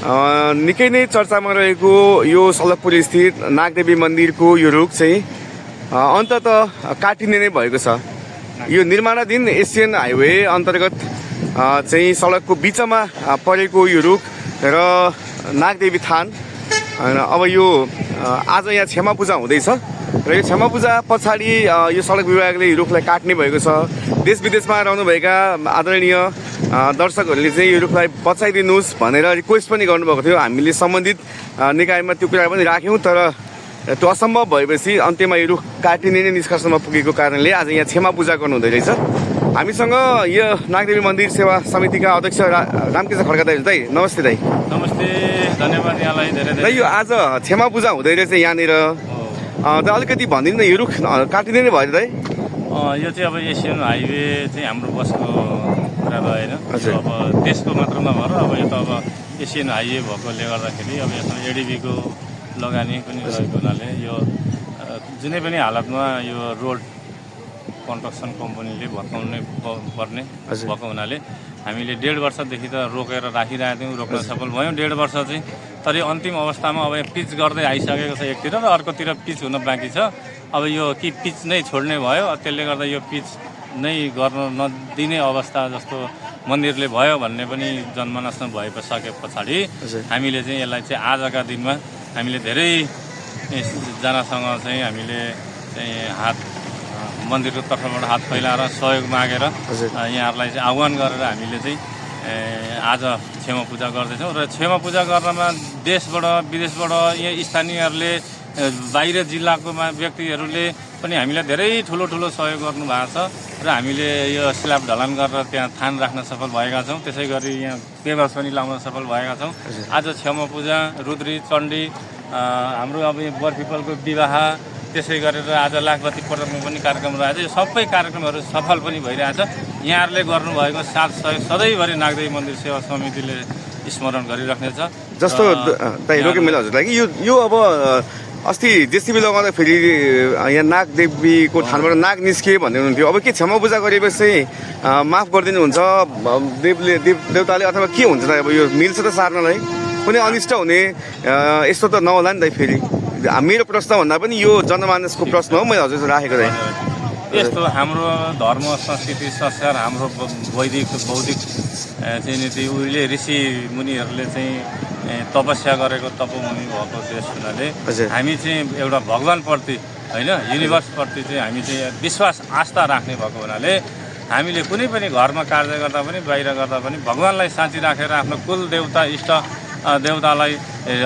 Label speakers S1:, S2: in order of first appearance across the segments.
S1: निकै नै चर्चामा रहेको यो सलकपुर स्थित नागदेवी मन्दिरको यो रुख चाहिँ अन्तत काटिने नै भएको छ। यो निर्माणाधीन एसियन हाइवे अन्तर्गत चाहिँ सडकको बिचमा परेको यो रुख र नागदेवी थान। अब यो आज यहाँ क्षमा पूजा हुँदैछ र यो क्षमा पूजा पछाडि यो सडक विभागले यो रुखलाई काट्ने भएको छ। देश विदेशमा रहनुभएका आदरणीय दर्शकहरूले चाहिँ यो रुखलाई बचाइदिनुहोस् भनेर रिक्वेस्ट पनि गर्नुभएको थियो। हामीले सम्बन्धित निकायमा त्यो कुरा पनि राख्यौँ, तर त्यो असम्भव भएपछि अन्त्यमा यो रुख काटिने नै निष्कर्षमा पुगेको कारणले आज यहाँ क्षमा पूजा गर्नुहुँदै रहेछ। हामीसँग यो नागदेवी मन्दिर सेवा समितिका अध्यक्ष रामकृष्ण खड्का दाइ। दाइ नमस्ते। दाइ
S2: नमस्ते, धन्यवाद यहाँलाई धेरै धेरै।
S1: यो आज क्षमा पूजा हुँदै रहेछ यहाँनिर, अलिकति भनिदिनु न, यो रुख काटिने नै भयो दाइ?
S2: यो चाहिँ अब एसियन हाइवे चाहिँ हाम्रो बसको कुरा भएन, अब देशको मात्र नभएर अब यो त अब एसियन हाइवे भएकोले गर्दाखेरि अब यसमा एडिबीको लगानी पनि रहेको हुनाले यो जुनै पनि हालतमा यो रोड कन्स्ट्रक्सन कम्पनीले भत्काउनै पर्ने भएको हुनाले हामीले 1.5 वर्षदेखि त रोकेर राखिरहेका थियौँ, रोक्न सफल भयौँ 1.5 वर्ष चाहिँ। तर यो अन्तिम अवस्थामा अब पिच गर्दै आइसकेको छ एकतिर र अर्कोतिर पिच हुन बाँकी छ। अब यो कि पिच नै छोड्ने भयो, त्यसले गर्दा यो पिच नै गर्न नदिने अवस्था जस्तो मन्दिरले भयो भन्ने पनि जनमानसमा भइसके पछाडि हामीले चाहिँ यसलाई चाहिँ आजका दिनमा हामीले धेरैजनासँग चाहिँ हामीले चाहिँ मन्दिरको तर्फबाट हात फैलाएर सहयोग मागेर यहाँहरूलाई चाहिँ आह्वान गरेर हामीले चाहिँ आज क्षमा पूजा गर्दैछौँ। र क्षमा पूजा गर्नमा देशबाट विदेशबाट यहाँ स्थानीयहरूले बाहिर जिल्लाको व्यक्तिहरूले पनि हामीलाई धेरै ठुलो सहयोग गर्नुभएको छ र हामीले यो स्ल्याब ढलान गरेर त्यहाँ थान राख्न सफल भएका छौँ। त्यसै गरी यहाँ पेभर्स पनि लाउन सफल भएका छौँ। आज क्षमा पूजा, रुद्री, चण्डी, हाम्रो अब यो बरपिपलको विवाह, त्यसै गरेर आज लाखबत्ती पटकमा पनि कार्यक्रम रहेछ। यो सबै कार्यक्रमहरू सफल पनि भइरहेछ। यहाँहरूले गर्नुभएको साथ सहयोग सधैँभरि नागदेवी मन्दिर सेवा समितिले स्मरण गरिराख्नेछ।
S1: जस्तो रोके मैले हजुरलाई कि यो अब अस्ति जेसिबी लगाउँदाखेरि यहाँ नागदेवीको थानबाट नाग निस्किए भन्ने हुनुहुन्थ्यो। अब के क्षमा पूजा गरेपछि माफ गरिदिनुहुन्छ देवताले अथवा के हुन्छ त? अब यो मिल्छ त सार्नलाई? कुनै अनिष्ट हुने यस्तो त नहोला नि त? फेरि मेरो प्रश्न भन्दा पनि यो जनमानसको प्रश्न हो, मैले हजुर राखेको थिएँ।
S2: यस्तो हाम्रो धर्म, संस्कृति, संस्कार, हाम्रो वैदिक बौद्धिक चाहिँ नीति उहिले ऋषि मुनिहरूले चाहिँ तपस्या गरेको तपोमुनि भएको देश हुनाले हामी चाहिँ एउटा भगवान्प्रति होइन, युनिभर्सप्रति चाहिँ हामी चाहिँ विश्वास आस्था राख्ने भएको हुनाले हामीले कुनै पनि घरमा कार्य गर्दा पनि बाहिर गर्दा पनि भगवान्लाई साँची राखेर आफ्नो कुल देवता इष्ट देवतालाई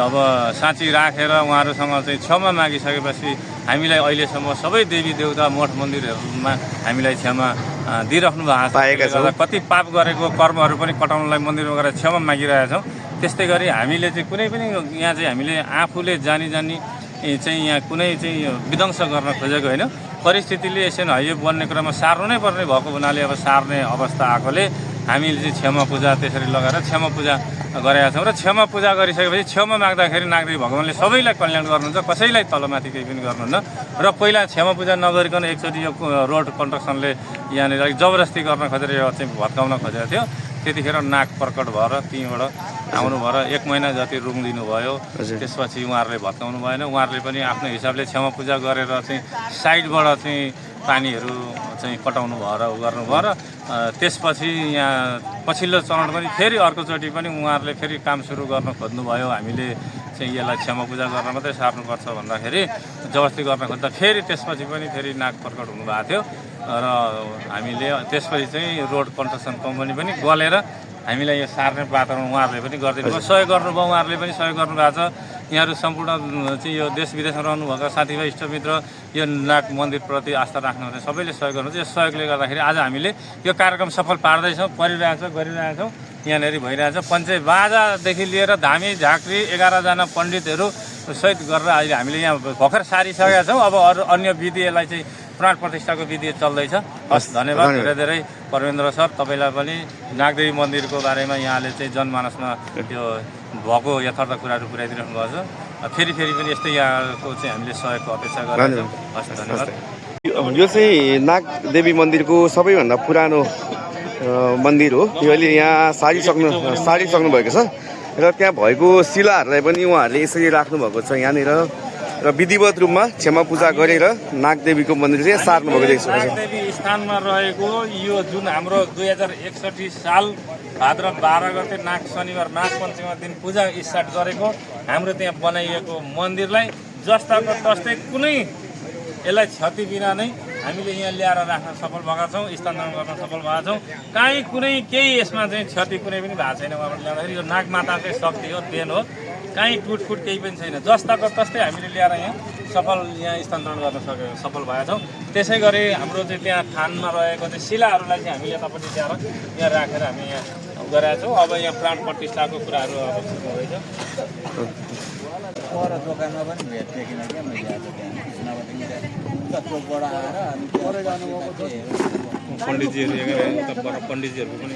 S2: अब साँची राखेर उहाँहरूसँग चाहिँ क्षमा मागिसकेपछि हामीलाई अहिलेसम्म सबै देवी देवता मठ मन्दिरहरूमा हामीलाई क्षमा दिइराख्नु भएको छ। कति पाप गरेको कर्महरू पनि कटाउनलाई मन्दिरमा गएर क्षमा मागिरहेका छौँ। त्यस्तै गरी हामीले चाहिँ कुनै पनि यहाँ चाहिँ हामीले आफूले जानी चाहिँ यहाँ कुनै चाहिँ विध्वंस गर्न खोजेको होइन। परिस्थितिले एसियन हाइवे बन्ने क्रममा सार्नु नै पर्ने भएको हुनाले अब सार्ने अवस्था आएकोले हामीले चाहिँ क्षमा पूजा त्यसरी लगाएर क्षमा पूजा गरेका छौँ। र क्षमा पूजा गरिसकेपछि क्षमा माग्दाखेरि नागदेवी भगवान्ले सबैलाई कल्याण गर्नुहुन्छ, कसैलाई तलमाथि केही पनि गर्नुहुन्न। र पहिला क्षमा पूजा नगरिकन एकचोटि यो रोड कन्स्ट्रक्सनले यहाँनिर जबरजस्ती गर्न खोजेर यो चाहिँ भत्काउन खोजेको थियो। त्यतिखेर नाग प्रकट भएर त्यहीँबाट आउनु भएर 1 महिना जति रुम दिनुभयो। त्यसपछि उहाँहरूले भत्काउनु भएन। उहाँहरूले पनि आफ्नो हिसाबले क्षमा पूजा गरेर चाहिँ साइडबाट चाहिँ पानीहरू चाहिँ कटाउनु भएर गर्नुभयो। र त्यसपछि यहाँ पछिल्लो चरण पनि फेरि अर्कोचोटि पनि उहाँहरूले फेरि काम सुरु गर्न खोज्नुभयो। हामीले चाहिँ यसलाई क्षमा पूजा गर्न मात्रै सार्नुपर्छ भन्दाखेरि जबरजस्ती गर्न खोज्दा फेरि त्यसपछि पनि फेरि नाग प्रकट हुनुभएको थियो। र हामीले त्यसपछि चाहिँ रोड कन्स्ट्रक्सन कम्पनी पनि गलेर हामीलाई यो सार्ने वातावरण उहाँहरूले पनि गरिदिनु भयो, सहयोग गर्नुभयो। उहाँहरूले पनि सहयोग गर्नुभएको छ। यहाँहरू सम्पूर्ण चाहिँ यो देश विदेशमा रहनुभएका साथीभाइ इष्टमित्र यो नाग मन्दिरप्रति आस्था राख्नुहुने सबैले सहयोग गर्नुहुन्छ। यो सहयोगले गर्दाखेरि आज हामीले यो कार्यक्रम सफल पार्दैछौँ, गरिरहेछौँ। यहाँनिर भइरहेछ पञ्चायत बाजादेखि लिएर धामी झाँक्री 11 जना पण्डितहरू सहित गरेर अहिले हामीले यहाँ भर्खर सारिसकेका छौँ। अब अरू अन्य विधिलाई चाहिँ प्राण प्रतिष्ठाको विधि चल्दैछ। हस्, धन्यवाद धेरै धेरै परमेन्द्र सर। तपाईँलाई पनि नागदेवी मन्दिरको बारेमा यहाँले चाहिँ जनमानसमा त्यो भएको यथार्थ कुराहरू पुर्याइदिनु भएको छ। फेरि पनि यस्तै यहाँको चाहिँ हामीले सहयोगको अपेक्षा गरेछौँ। हस्, धन्यवाद।
S1: यो चाहिँ नागदेवी मन्दिरको सबैभन्दा पुरानो मन्दिर हो। यो अहिले यहाँ सारिसक्नु भएको छ र त्यहाँ भएको शिलाहरूलाई पनि उहाँहरूले यसरी राख्नुभएको छ यहाँनिर र विधिवत रूपमा क्षमा पूजा गरेर नागदेवीको मन्दिर चाहिँ सार्नु भएको देख्छु।
S2: नागदेवी स्थानमा रहेको यो जुन हाम्रो 2061 साल भाद्र 12 गते नाग शनिबार नाग पञ्चमीमा दिन पूजा स्टार्ट गरेको हाम्रो त्यहाँ बनाइएको मन्दिरलाई जस्ताको तस्तै कुनै यसलाई क्षति बिना नै हामीले यहाँ ल्याएर राख्न सफल भएका छौँ, स्थानान्तरण गर्न सफल भएका छौँ। काहीँ कुनै केही यसमा चाहिँ क्षति कुनै पनि भएको छैन। उहाँबाट ल्याउँदाखेरि यो नागमाताकै शक्ति हो, देन हो, काहीँ टुटफुट केही पनि छैन। जस्ताको तस्तै हामीले ल्याएर यहाँ स्थानान्तरण गर्न सफल भएका छौँ। त्यसै गरी हाम्रो चाहिँ त्यहाँ थानमा रहेको चाहिँ शिलाहरूलाई चाहिँ हामीले यतापट्टि ल्याएर यहाँ राखेर हामी यहाँ गरेका छौँ। अब यहाँ प्राण प्रतिष्ठाको कुराहरू अब सुरु हुँदैछ।
S3: पर दोकानमा पनि भेट्थेँ किनकि मैले आज त्यहाँ चोकबाट आएर अनि पर जानुभएको
S2: पण्डितजीहरू पण्डितजीहरूको पनि